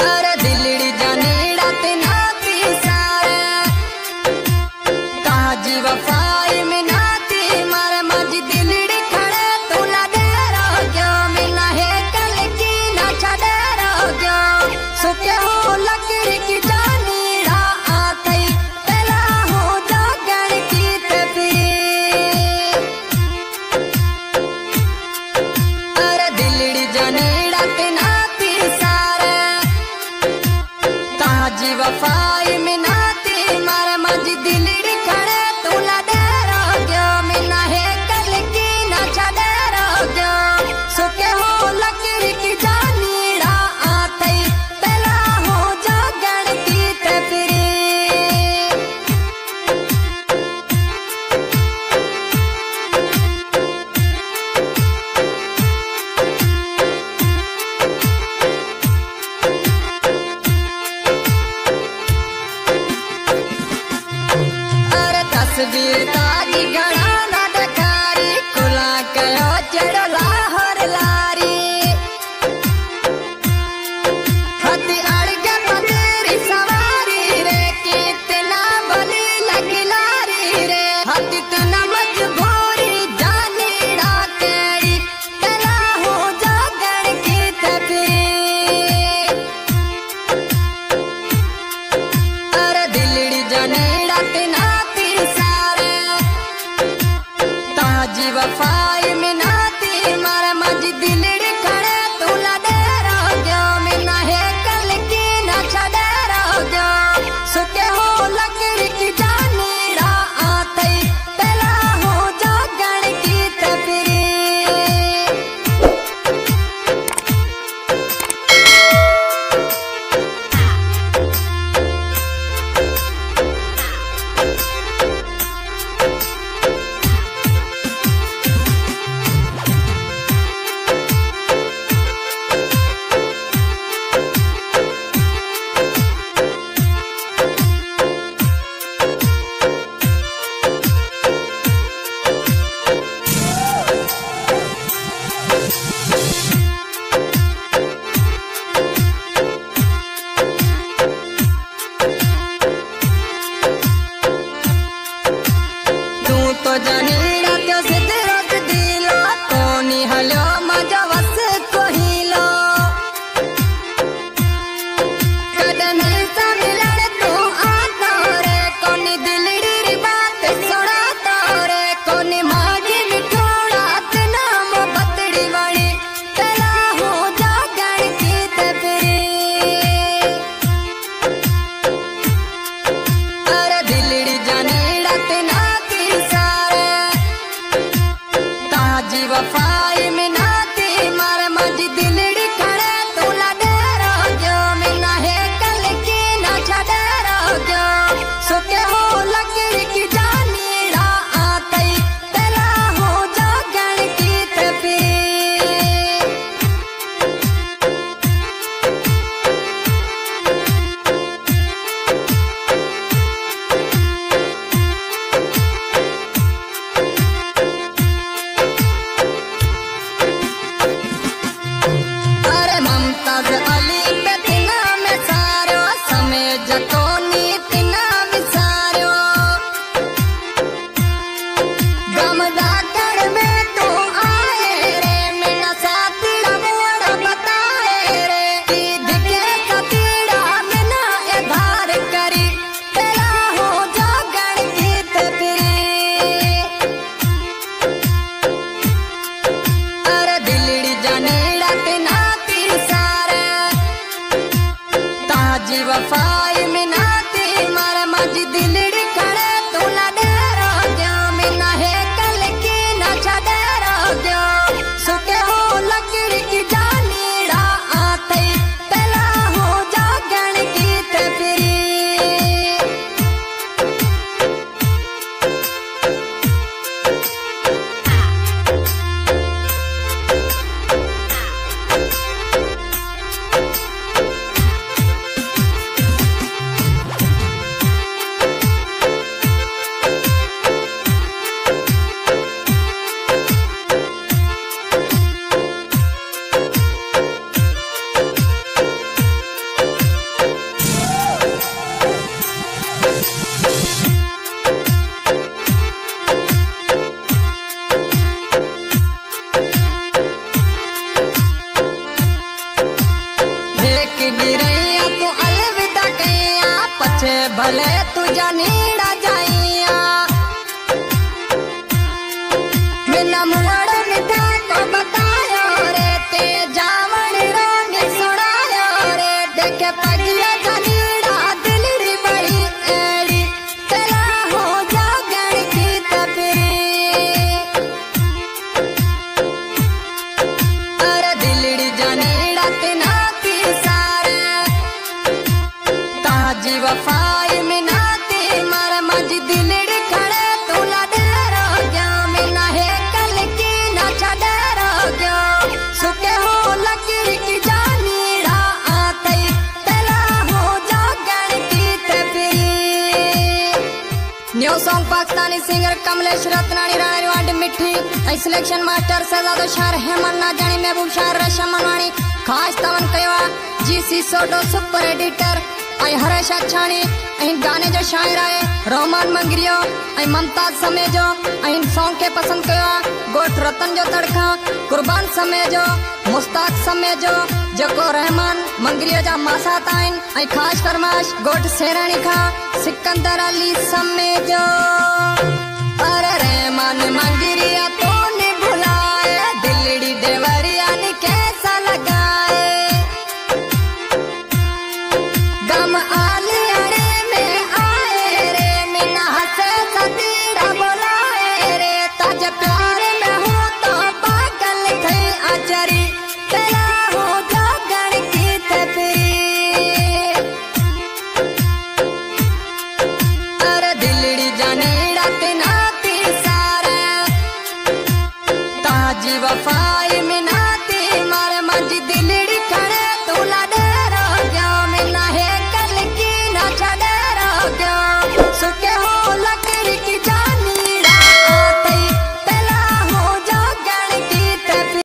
अरे दिलड़ी जानेड़ा ते नाती सारे ताजी वफाई में नाती मारे मजी दिलड़ी खड़े तुला दे रहो क्यों मिलना है कल की ना छड़े रहो क्यों सुखे हो लकड़ी की जानीड़ा आते तेला हो जागण की तपी अरे दिलड़ी जानेड़ा ते नाती सारे ताजी वफाई में नाती मारे मजी दिलड़ी खड़े तुला दे रहो क्यों मिलना है कल की ना छड़े रहो क्यों सुखे हो लकड़ी की जानीड़ा आते तेला हो जागण की तपी अरे तस्वीर तारी घड़ा ना दखारी खुला कयो चढ़ो लाहौर लारी हती अड़गे पतेरी सवारी रे कितना बली लगी लारी रे हती तना मजबूरी जानी राकेड़ी तेला हो जागण की तपी अरे दिलड़ी जानेड़ा ते नाती सारे ताजी वफाई में नाती मारे मजी दिलड़ी खड़े तुला दे रहो क्यों मिलना है कल की ना छड़े रहो क्यों सुखे हो लकड़ी की जानीड़ा आते तेला हो जागण की तपी तू तो जानीड़ा त्यो सिद्ध रख दिलो कोनी हलो मजा वस कोहिलो कदमी सा मिलने तू आता रे कोनी दिलड़ी री बात सुना तो रे कोनी मागी मिठोड़ा तना मोहब्बतड़ी वाली तेला हो जागण की तपी अरे दिलड़ी जानेड़ा ते नाती सारे ताजी वफाई में नाती मारे मजी दिलड़ी खड़े तुला दे रहो क्यों मिलना है कल की ना छड़े रहो क्यों सुखे हो लकड़ी की जानीड़ा आते तेला हो जागण की तपी अरे मुमताज अली पे तिना में सारो समय जतोनी तिना विसारो गमदा कर में तू आए रे मेरा साथीड़ा मोड़ा बताए रे की दिखे कतीड़ा में ना एधार करी तेला हो जागण की तपी अरे दिलड़ी जानेड़ा ते नाती सारे ताजी वफाई में नाती मारे मजी दिलड़ी खड़े तुला दे रहो क्यों मिलना है कल की ना छड़े रहो क्यों सुखे हो लकड़ी की जानीड़ा आते तेला हो जागण की तपी देख गिरैया तू अलविदा कैया पछे भले तू जानीड़ा जाइया बिना मुड़ मिठा को बतायो रे ते जावण रोंग सुनायो रे देखे पगिया जानीड़ा दिल री बड़ी एड़ी तेरा हो जागण की तफरी अरे दिलड़ी जानीड़ा तिना की सारे ताजी वफाई मिनाती मर मज दिलड़ी खड़े तू लडेरो गया मिना है कल की ना छडेरो गया सुके हो लकड़ी की जानीड़ा आते तेला हो जागण की तफरी new song Pakistani singer Kamlesh Ratnani राणी वांड मिठी सिलेक्शन मास्टर सजादो शार हेमन ना जानी महबूब शार रशा मनवाणी खास तवन कयो जीसी सोडो सुपर एडिटर आई हरेश अच्छाणी आई गाने जो शायर आए रोमान मंगरियो आई ममताज समेजो आई सॉन्ग के पसंद कयो गोठ रतन जो तड़का कुर्बान समेजो मुस्ताक समेजो जको रहमान मंगरियो जा मासा ताइन आई खास फरमाश गोठ सेरानी खा सिकंदर अली समेजो अरे रहमान मंगरिया तो